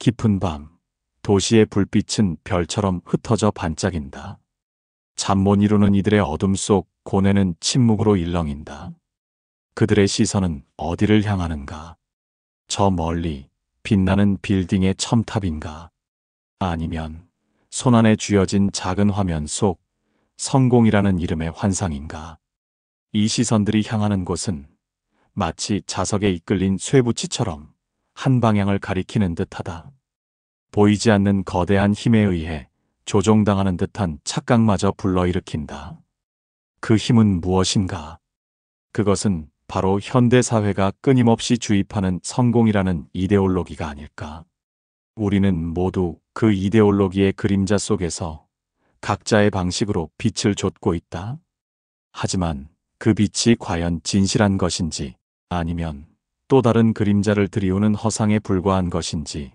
깊은 밤, 도시의 불빛은 별처럼 흩어져 반짝인다. 잠 못 이루는 이들의 어둠 속 고뇌는 침묵으로 일렁인다. 그들의 시선은 어디를 향하는가? 저 멀리 빛나는 빌딩의 첨탑인가? 아니면 손안에 쥐어진 작은 화면 속 성공이라는 이름의 환상인가? 이 시선들이 향하는 곳은 마치 자석에 이끌린 쇠붙이처럼 한 방향을 가리키는 듯하다. 보이지 않는 거대한 힘에 의해 조종당하는 듯한 착각마저 불러일으킨다. 그 힘은 무엇인가? 그것은 바로 현대사회가 끊임없이 주입하는 성공이라는 이데올로기가 아닐까? 우리는 모두 그 이데올로기의 그림자 속에서 각자의 방식으로 빛을 좇고 있다. 하지만 그 빛이 과연 진실한 것인지 아니면 또 다른 그림자를 드리우는 허상에 불과한 것인지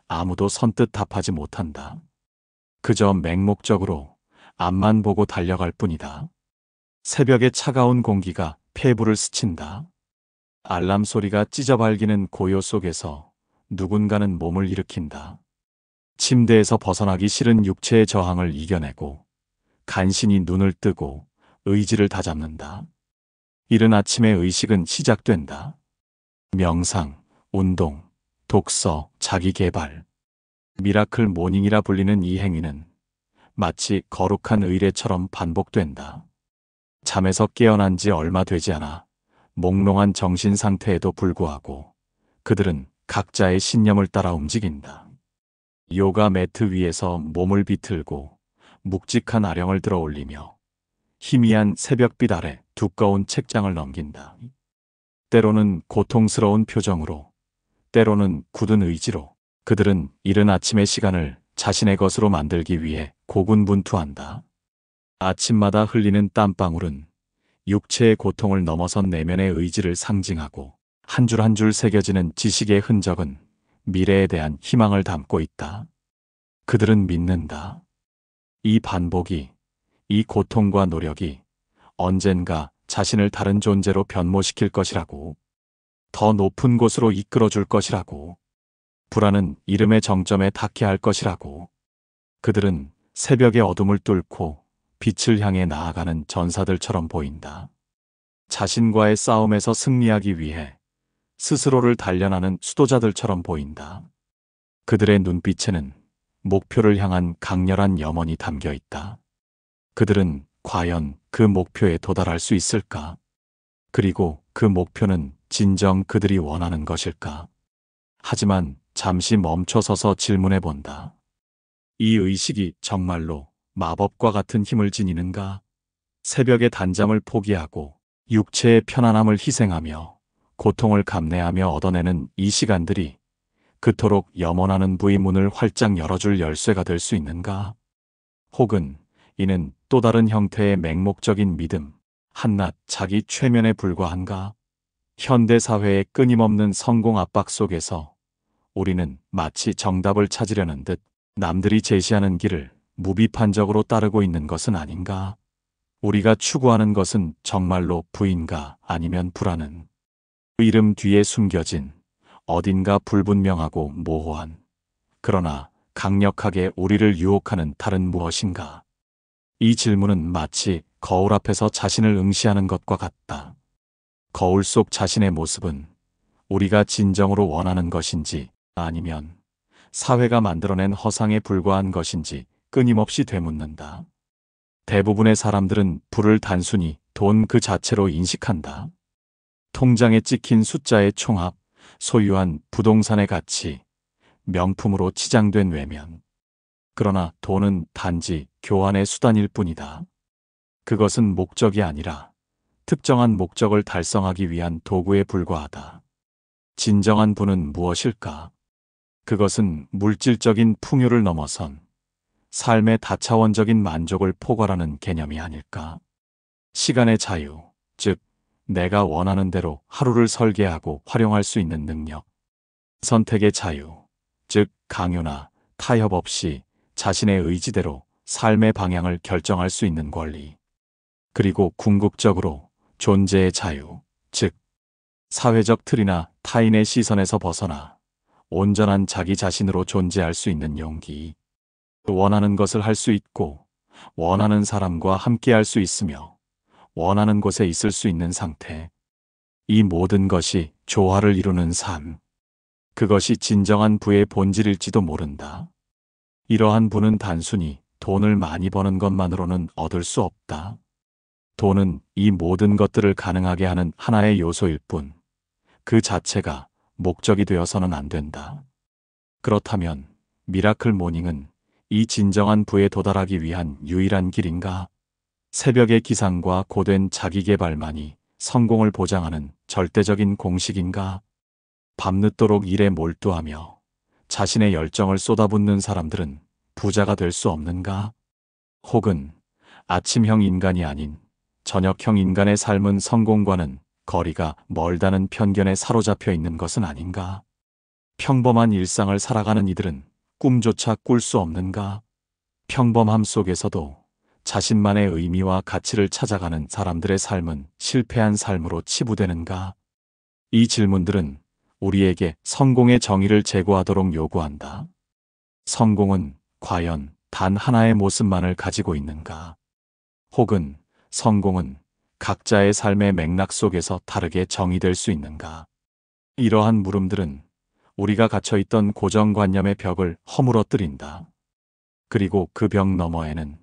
아무도 선뜻 답하지 못한다. 그저 맹목적으로 앞만 보고 달려갈 뿐이다. 새벽의 차가운 공기가 폐부를 스친다. 알람 소리가 찢어발기는 고요 속에서 누군가는 몸을 일으킨다. 침대에서 벗어나기 싫은 육체의 저항을 이겨내고 간신히 눈을 뜨고 의지를 다잡는다. 이른 아침의 의식은 시작된다. 명상, 운동, 독서, 자기개발. 미라클 모닝이라 불리는 이 행위는 마치 거룩한 의례처럼 반복된다. 잠에서 깨어난 지 얼마 되지 않아 몽롱한 정신 상태에도 불구하고 그들은 각자의 신념을 따라 움직인다. 요가 매트 위에서 몸을 비틀고 묵직한 아령을 들어 올리며 희미한 새벽빛 아래 두꺼운 책장을 넘긴다. 때로는 고통스러운 표정으로, 때로는 굳은 의지로 그들은 이른 아침의 시간을 자신의 것으로 만들기 위해 고군분투한다. 아침마다 흘리는 땀방울은 육체의 고통을 넘어선 내면의 의지를 상징하고 한 줄 한 줄 새겨지는 지식의 흔적은 미래에 대한 희망을 담고 있다. 그들은 믿는다. 이 반복이, 이 고통과 노력이 언젠가 자신을 다른 존재로 변모시킬 것이라고, 더 높은 곳으로 이끌어줄 것이라고, 불안은 이름의 정점에 닿게 할 것이라고. 그들은 새벽의 어둠을 뚫고 빛을 향해 나아가는 전사들처럼 보인다. 자신과의 싸움에서 승리하기 위해 스스로를 단련하는 수도자들처럼 보인다. 그들의 눈빛에는 목표를 향한 강렬한 염원이 담겨 있다. 그들은 과연 그 목표에 도달할 수 있을까? 그리고 그 목표는 진정 그들이 원하는 것일까? 하지만 잠시 멈춰서서 질문해 본다. 이 의식이 정말로 마법과 같은 힘을 지니는가? 새벽의 단잠을 포기하고 육체의 편안함을 희생하며 고통을 감내하며 얻어내는 이 시간들이 그토록 염원하는 부의 문을 활짝 열어줄 열쇠가 될 수 있는가? 혹은 이는 또 다른 형태의 맹목적인 믿음, 한낱 자기 최면에 불과한가? 현대사회의 끊임없는 성공 압박 속에서 우리는 마치 정답을 찾으려는 듯 남들이 제시하는 길을 무비판적으로 따르고 있는 것은 아닌가? 우리가 추구하는 것은 정말로 부인가 아니면 불안은 그 이름 뒤에 숨겨진 어딘가 불분명하고 모호한, 그러나 강력하게 우리를 유혹하는 다른 무엇인가? 이 질문은 마치 거울 앞에서 자신을 응시하는 것과 같다. 거울 속 자신의 모습은 우리가 진정으로 원하는 것인지 아니면 사회가 만들어낸 허상에 불과한 것인지 끊임없이 되묻는다. 대부분의 사람들은 부를 단순히 돈 그 자체로 인식한다. 통장에 찍힌 숫자의 총합, 소유한 부동산의 가치, 명품으로 치장된 외면. 그러나 돈은 단지 교환의 수단일 뿐이다. 그것은 목적이 아니라 특정한 목적을 달성하기 위한 도구에 불과하다. 진정한 부는 무엇일까? 그것은 물질적인 풍요를 넘어선 삶의 다차원적인 만족을 포괄하는 개념이 아닐까? 시간의 자유, 즉 내가 원하는 대로 하루를 설계하고 활용할 수 있는 능력. 선택의 자유, 즉 강요나 타협 없이 자신의 의지대로 삶의 방향을 결정할 수 있는 권리. 그리고 궁극적으로 존재의 자유, 즉 사회적 틀이나 타인의 시선에서 벗어나 온전한 자기 자신으로 존재할 수 있는 용기, 원하는 것을 할 수 있고 원하는 사람과 함께할 수 있으며 원하는 곳에 있을 수 있는 상태, 이 모든 것이 조화를 이루는 삶, 그것이 진정한 부의 본질일지도 모른다. 이러한 부는 단순히 돈을 많이 버는 것만으로는 얻을 수 없다. 돈은 이 모든 것들을 가능하게 하는 하나의 요소일 뿐, 그 자체가 목적이 되어서는 안 된다. 그렇다면 미라클 모닝은 이 진정한 부에 도달하기 위한 유일한 길인가? 새벽의 기상과 고된 자기계발만이 성공을 보장하는 절대적인 공식인가? 밤늦도록 일에 몰두하며 자신의 열정을 쏟아붓는 사람들은 부자가 될 수 없는가? 혹은 아침형 인간이 아닌 저녁형 인간의 삶은 성공과는 거리가 멀다는 편견에 사로잡혀 있는 것은 아닌가? 평범한 일상을 살아가는 이들은 꿈조차 꿀 수 없는가? 평범함 속에서도 자신만의 의미와 가치를 찾아가는 사람들의 삶은 실패한 삶으로 치부되는가? 이 질문들은 우리에게 성공의 정의를 제고하도록 요구한다. 성공은 과연 단 하나의 모습만을 가지고 있는가? 혹은 성공은 각자의 삶의 맥락 속에서 다르게 정의될 수 있는가? 이러한 물음들은 우리가 갇혀있던 고정관념의 벽을 허물어뜨린다. 그리고 그 벽 너머에는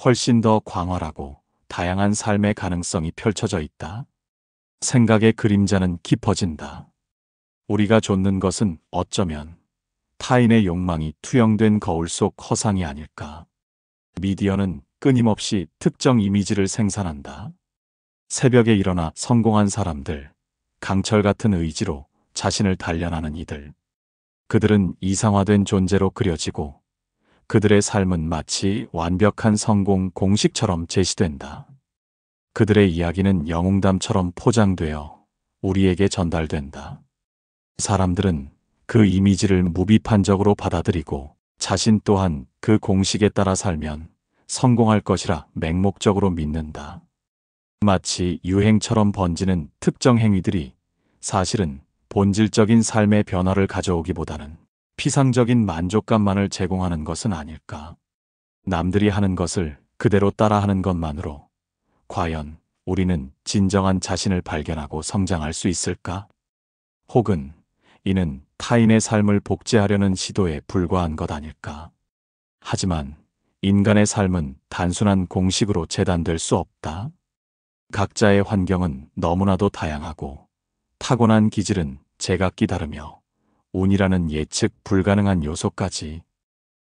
훨씬 더 광활하고 다양한 삶의 가능성이 펼쳐져 있다. 생각의 그림자는 깊어진다. 우리가 좇는 것은 어쩌면 타인의 욕망이 투영된 거울 속 허상이 아닐까. 미디어는 끊임없이 특정 이미지를 생산한다. 새벽에 일어나 성공한 사람들, 강철 같은 의지로 자신을 단련하는 이들. 그들은 이상화된 존재로 그려지고 그들의 삶은 마치 완벽한 성공 공식처럼 제시된다. 그들의 이야기는 영웅담처럼 포장되어 우리에게 전달된다. 사람들은 그 이미지를 무비판적으로 받아들이고 자신 또한 그 공식에 따라 살면 성공할 것이라 맹목적으로 믿는다. 마치 유행처럼 번지는 특정 행위들이 사실은 본질적인 삶의 변화를 가져오기보다는 피상적인 만족감만을 제공하는 것은 아닐까. 남들이 하는 것을 그대로 따라하는 것만으로 과연 우리는 진정한 자신을 발견하고 성장할 수 있을까? 혹은 이는 타인의 삶을 복제하려는 시도에 불과한 것 아닐까? 하지만 인간의 삶은 단순한 공식으로 재단될 수 없다. 각자의 환경은 너무나도 다양하고 타고난 기질은 제각기 다르며 운이라는 예측 불가능한 요소까지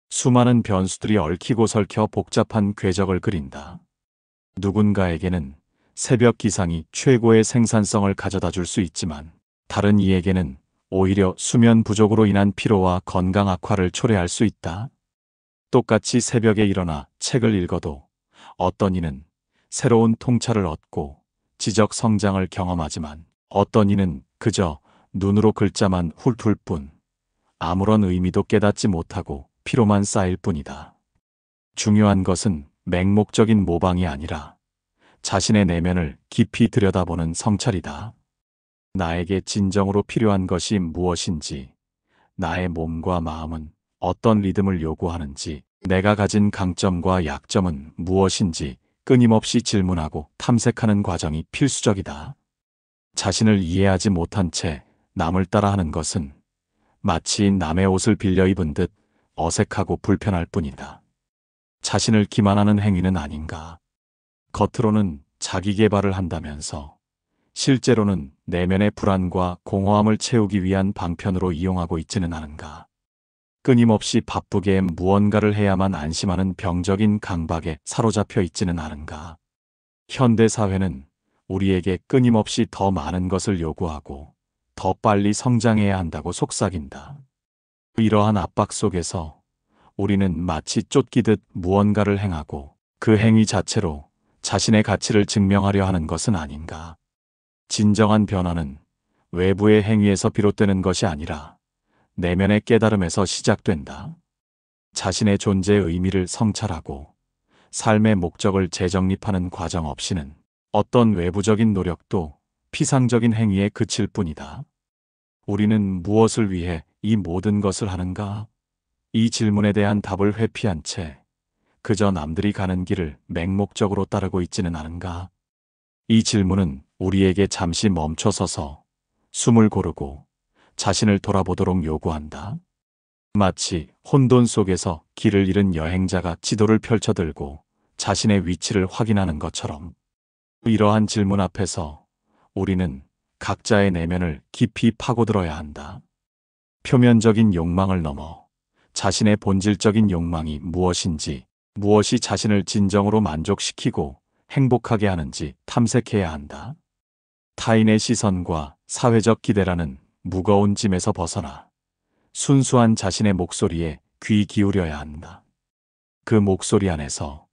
수많은 변수들이 얽히고 설켜 복잡한 궤적을 그린다. 누군가에게는 새벽 기상이 최고의 생산성을 가져다 줄 수 있지만 다른 이에게는 오히려 수면 부족으로 인한 피로와 건강 악화를 초래할 수 있다. 똑같이 새벽에 일어나 책을 읽어도 어떤 이는 새로운 통찰을 얻고 지적 성장을 경험하지만 어떤 이는 그저 눈으로 글자만 훑을 뿐 아무런 의미도 깨닫지 못하고 피로만 쌓일 뿐이다. 중요한 것은 맹목적인 모방이 아니라 자신의 내면을 깊이 들여다보는 성찰이다. 나에게 진정으로 필요한 것이 무엇인지, 나의 몸과 마음은 어떤 리듬을 요구하는지, 내가 가진 강점과 약점은 무엇인지 끊임없이 질문하고 탐색하는 과정이 필수적이다. 자신을 이해하지 못한 채 남을 따라하는 것은 마치 남의 옷을 빌려 입은 듯 어색하고 불편할 뿐이다. 자신을 기만하는 행위는 아닌가? 겉으로는 자기 개발을 한다면서 실제로는 내면의 불안과 공허함을 채우기 위한 방편으로 이용하고 있지는 않은가? 끊임없이 바쁘게 무언가를 해야만 안심하는 병적인 강박에 사로잡혀 있지는 않은가? 현대 사회는 우리에게 끊임없이 더 많은 것을 요구하고 더 빨리 성장해야 한다고 속삭인다. 이러한 압박 속에서 우리는 마치 쫓기듯 무언가를 행하고 그 행위 자체로 자신의 가치를 증명하려 하는 것은 아닌가? 진정한 변화는 외부의 행위에서 비롯되는 것이 아니라 내면의 깨달음에서 시작된다. 자신의 존재의 의미를 성찰하고 삶의 목적을 재정립하는 과정 없이는 어떤 외부적인 노력도 피상적인 행위에 그칠 뿐이다. 우리는 무엇을 위해 이 모든 것을 하는가? 이 질문에 대한 답을 회피한 채 그저 남들이 가는 길을 맹목적으로 따르고 있지는 않은가? 이 질문은 우리에게 잠시 멈춰서서 숨을 고르고 자신을 돌아보도록 요구한다. 마치 혼돈 속에서 길을 잃은 여행자가 지도를 펼쳐들고 자신의 위치를 확인하는 것처럼 이러한 질문 앞에서 우리는 각자의 내면을 깊이 파고들어야 한다. 표면적인 욕망을 넘어 자신의 본질적인 욕망이 무엇인지, 무엇이 자신을 진정으로 만족시키고 행복하게 하는지 탐색해야 한다. 타인의 시선과 사회적 기대라는 무거운 짐에서 벗어나 순수한 자신의 목소리에 귀 기울여야 한다. 그 목소리 안에서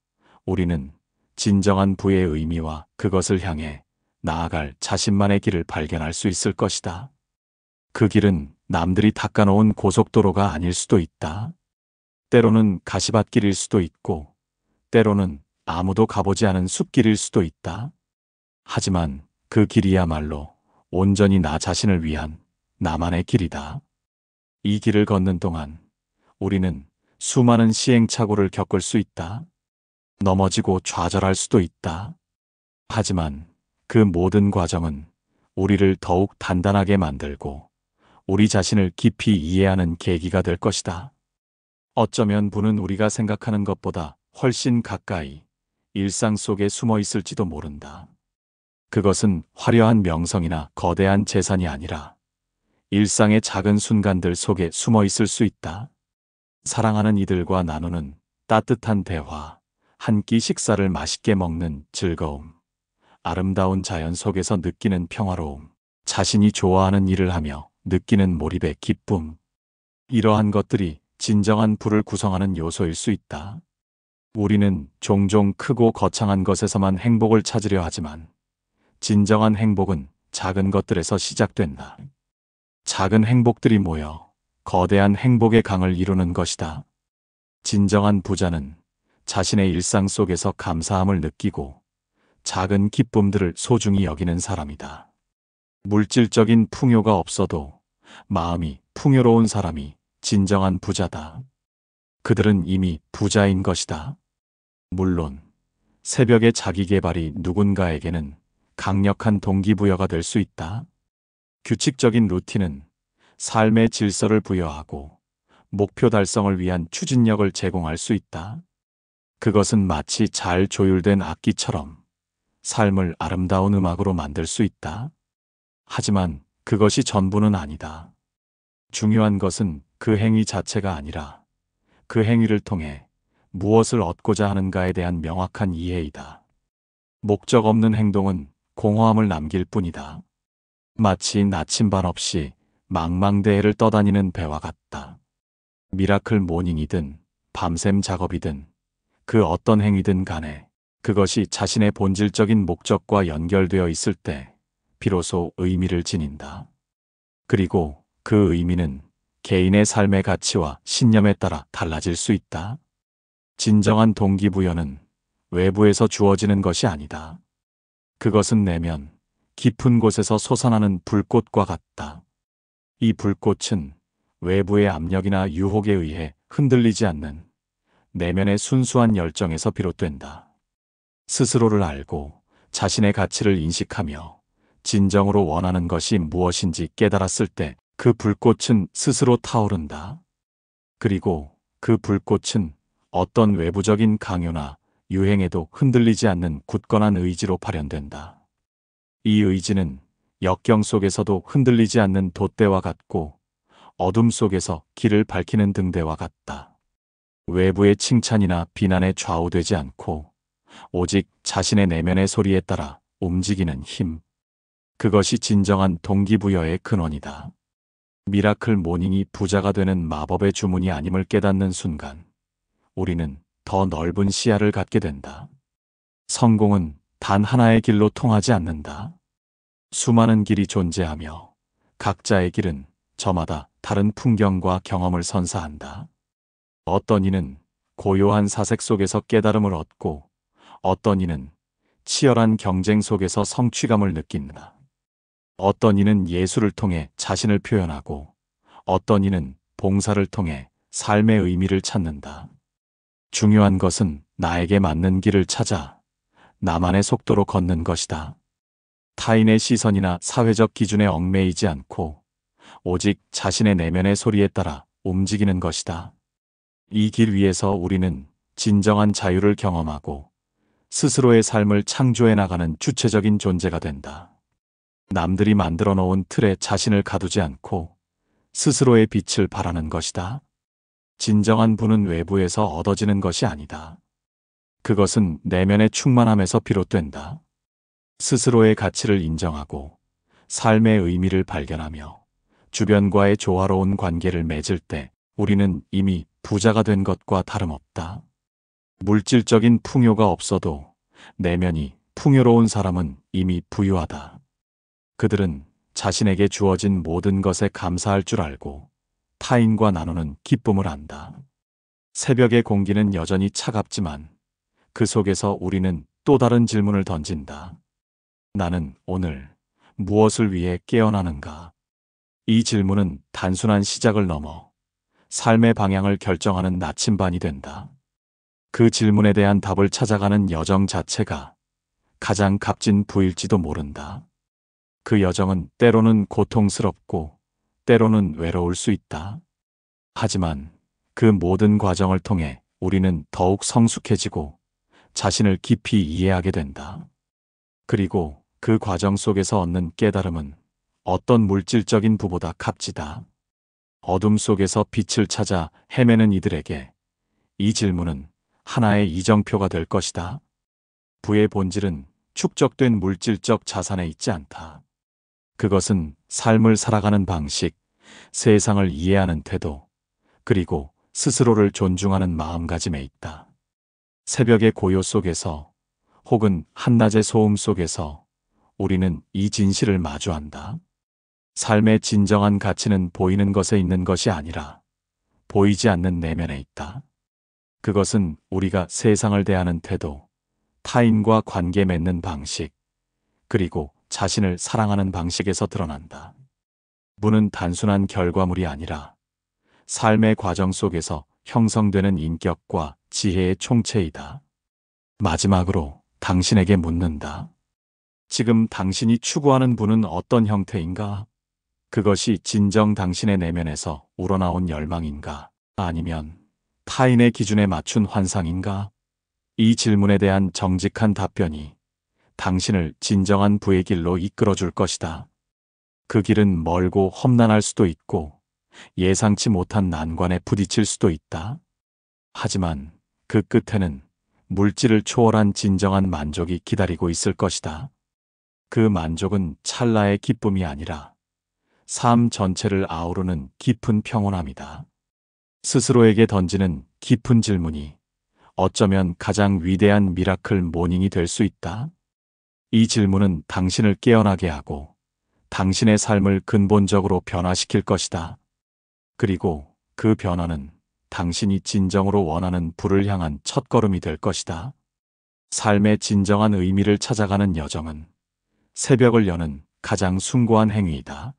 우리는 진정한 부의 의미와 그것을 향해 나아갈 자신만의 길을 발견할 수 있을 것이다. 그 길은 남들이 닦아놓은 고속도로가 아닐 수도 있다. 때로는 가시밭길일 수도 있고, 때로는 아무도 가보지 않은 숲길일 수도 있다. 하지만 그 길이야말로 온전히 나 자신을 위한 나만의 길이다. 이 길을 걷는 동안 우리는 수많은 시행착오를 겪을 수 있다. 넘어지고 좌절할 수도 있다. 하지만 그 모든 과정은 우리를 더욱 단단하게 만들고 우리 자신을 깊이 이해하는 계기가 될 것이다. 어쩌면 부는 우리가 생각하는 것보다 훨씬 가까이 일상 속에 숨어 있을지도 모른다. 그것은 화려한 명성이나 거대한 재산이 아니라 일상의 작은 순간들 속에 숨어 있을 수 있다. 사랑하는 이들과 나누는 따뜻한 대화, 한 끼 식사를 맛있게 먹는 즐거움, 아름다운 자연 속에서 느끼는 평화로움, 자신이 좋아하는 일을 하며 느끼는 몰입의 기쁨. 이러한 것들이 진정한 부를 구성하는 요소일 수 있다. 우리는 종종 크고 거창한 것에서만 행복을 찾으려 하지만 진정한 행복은 작은 것들에서 시작된다. 작은 행복들이 모여 거대한 행복의 강을 이루는 것이다. 진정한 부자는 자신의 일상 속에서 감사함을 느끼고 작은 기쁨들을 소중히 여기는 사람이다. 물질적인 풍요가 없어도 마음이 풍요로운 사람이 진정한 부자다. 그들은 이미 부자인 것이다. 물론 새벽의 자기계발이 누군가에게는 강력한 동기부여가 될 수 있다. 규칙적인 루틴은 삶의 질서를 부여하고 목표 달성을 위한 추진력을 제공할 수 있다. 그것은 마치 잘 조율된 악기처럼 삶을 아름다운 음악으로 만들 수 있다. 하지만 그것이 전부는 아니다. 중요한 것은 그 행위 자체가 아니라 그 행위를 통해 무엇을 얻고자 하는가에 대한 명확한 이해이다. 목적 없는 행동은 공허함을 남길 뿐이다. 마치 나침반 없이 망망대해를 떠다니는 배와 같다. 미라클 모닝이든 밤샘 작업이든 그 어떤 행위든 간에 그것이 자신의 본질적인 목적과 연결되어 있을 때 비로소 의미를 지닌다. 그리고 그 의미는 개인의 삶의 가치와 신념에 따라 달라질 수 있다. 진정한 동기부여는 외부에서 주어지는 것이 아니다. 그것은 내면 깊은 곳에서 솟아나는 불꽃과 같다. 이 불꽃은 외부의 압력이나 유혹에 의해 흔들리지 않는 내면의 순수한 열정에서 비롯된다. 스스로를 알고 자신의 가치를 인식하며 진정으로 원하는 것이 무엇인지 깨달았을 때 그 불꽃은 스스로 타오른다. 그리고 그 불꽃은 어떤 외부적인 강요나 유행에도 흔들리지 않는 굳건한 의지로 발현된다. 이 의지는 역경 속에서도 흔들리지 않는 돛대와 같고 어둠 속에서 길을 밝히는 등대와 같다. 외부의 칭찬이나 비난에 좌우되지 않고 오직 자신의 내면의 소리에 따라 움직이는 힘. 그것이 진정한 동기부여의 근원이다. 미라클 모닝이 부자가 되는 마법의 주문이 아님을 깨닫는 순간 우리는 더 넓은 시야를 갖게 된다. 성공은 단 하나의 길로 통하지 않는다. 수많은 길이 존재하며 각자의 길은 저마다 다른 풍경과 경험을 선사한다. 어떤 이는 고요한 사색 속에서 깨달음을 얻고 어떤 이는 치열한 경쟁 속에서 성취감을 느낀다. 어떤 이는 예술을 통해 자신을 표현하고 어떤 이는 봉사를 통해 삶의 의미를 찾는다. 중요한 것은 나에게 맞는 길을 찾아 나만의 속도로 걷는 것이다. 타인의 시선이나 사회적 기준에 얽매이지 않고 오직 자신의 내면의 소리에 따라 움직이는 것이다. 이 길 위에서 우리는 진정한 자유를 경험하고 스스로의 삶을 창조해 나가는 주체적인 존재가 된다. 남들이 만들어 놓은 틀에 자신을 가두지 않고 스스로의 빛을 발하는 것이다. 진정한 부는 외부에서 얻어지는 것이 아니다. 그것은 내면의 충만함에서 비롯된다. 스스로의 가치를 인정하고 삶의 의미를 발견하며 주변과의 조화로운 관계를 맺을 때 우리는 이미 부자가 된 것과 다름없다. 물질적인 풍요가 없어도 내면이 풍요로운 사람은 이미 부유하다. 그들은 자신에게 주어진 모든 것에 감사할 줄 알고 타인과 나누는 기쁨을 안다. 새벽의 공기는 여전히 차갑지만 그 속에서 우리는 또 다른 질문을 던진다. 나는 오늘 무엇을 위해 깨어나는가? 이 질문은 단순한 시작을 넘어 삶의 방향을 결정하는 나침반이 된다. 그 질문에 대한 답을 찾아가는 여정 자체가 가장 값진 부일지도 모른다. 그 여정은 때로는 고통스럽고 때로는 외로울 수 있다. 하지만 그 모든 과정을 통해 우리는 더욱 성숙해지고 자신을 깊이 이해하게 된다. 그리고 그 과정 속에서 얻는 깨달음은 어떤 물질적인 부보다 값지다. 어둠 속에서 빛을 찾아 헤매는 이들에게 이 질문은 하나의 이정표가 될 것이다. 부의 본질은 축적된 물질적 자산에 있지 않다. 그것은 삶을 살아가는 방식, 세상을 이해하는 태도, 그리고 스스로를 존중하는 마음가짐에 있다. 새벽의 고요 속에서 혹은 한낮의 소음 속에서 우리는 이 진실을 마주한다. 삶의 진정한 가치는 보이는 것에 있는 것이 아니라 보이지 않는 내면에 있다. 그것은 우리가 세상을 대하는 태도, 타인과 관계 맺는 방식, 그리고 자신을 사랑하는 방식에서 드러난다. 부는 단순한 결과물이 아니라 삶의 과정 속에서 형성되는 인격과 지혜의 총체이다. 마지막으로 당신에게 묻는다. 지금 당신이 추구하는 부는 어떤 형태인가? 그것이 진정 당신의 내면에서 우러나온 열망인가? 아니면 타인의 기준에 맞춘 환상인가? 이 질문에 대한 정직한 답변이 당신을 진정한 부의 길로 이끌어줄 것이다. 그 길은 멀고 험난할 수도 있고 예상치 못한 난관에 부딪힐 수도 있다. 하지만 그 끝에는 물질을 초월한 진정한 만족이 기다리고 있을 것이다. 그 만족은 찰나의 기쁨이 아니라 삶 전체를 아우르는 깊은 평온함이다. 스스로에게 던지는 깊은 질문이 어쩌면 가장 위대한 미라클 모닝이 될 수 있다. 이 질문은 당신을 깨어나게 하고 당신의 삶을 근본적으로 변화시킬 것이다. 그리고 그 변화는 당신이 진정으로 원하는 부를 향한 첫걸음이 될 것이다. 삶의 진정한 의미를 찾아가는 여정은 새벽을 여는 가장 숭고한 행위이다.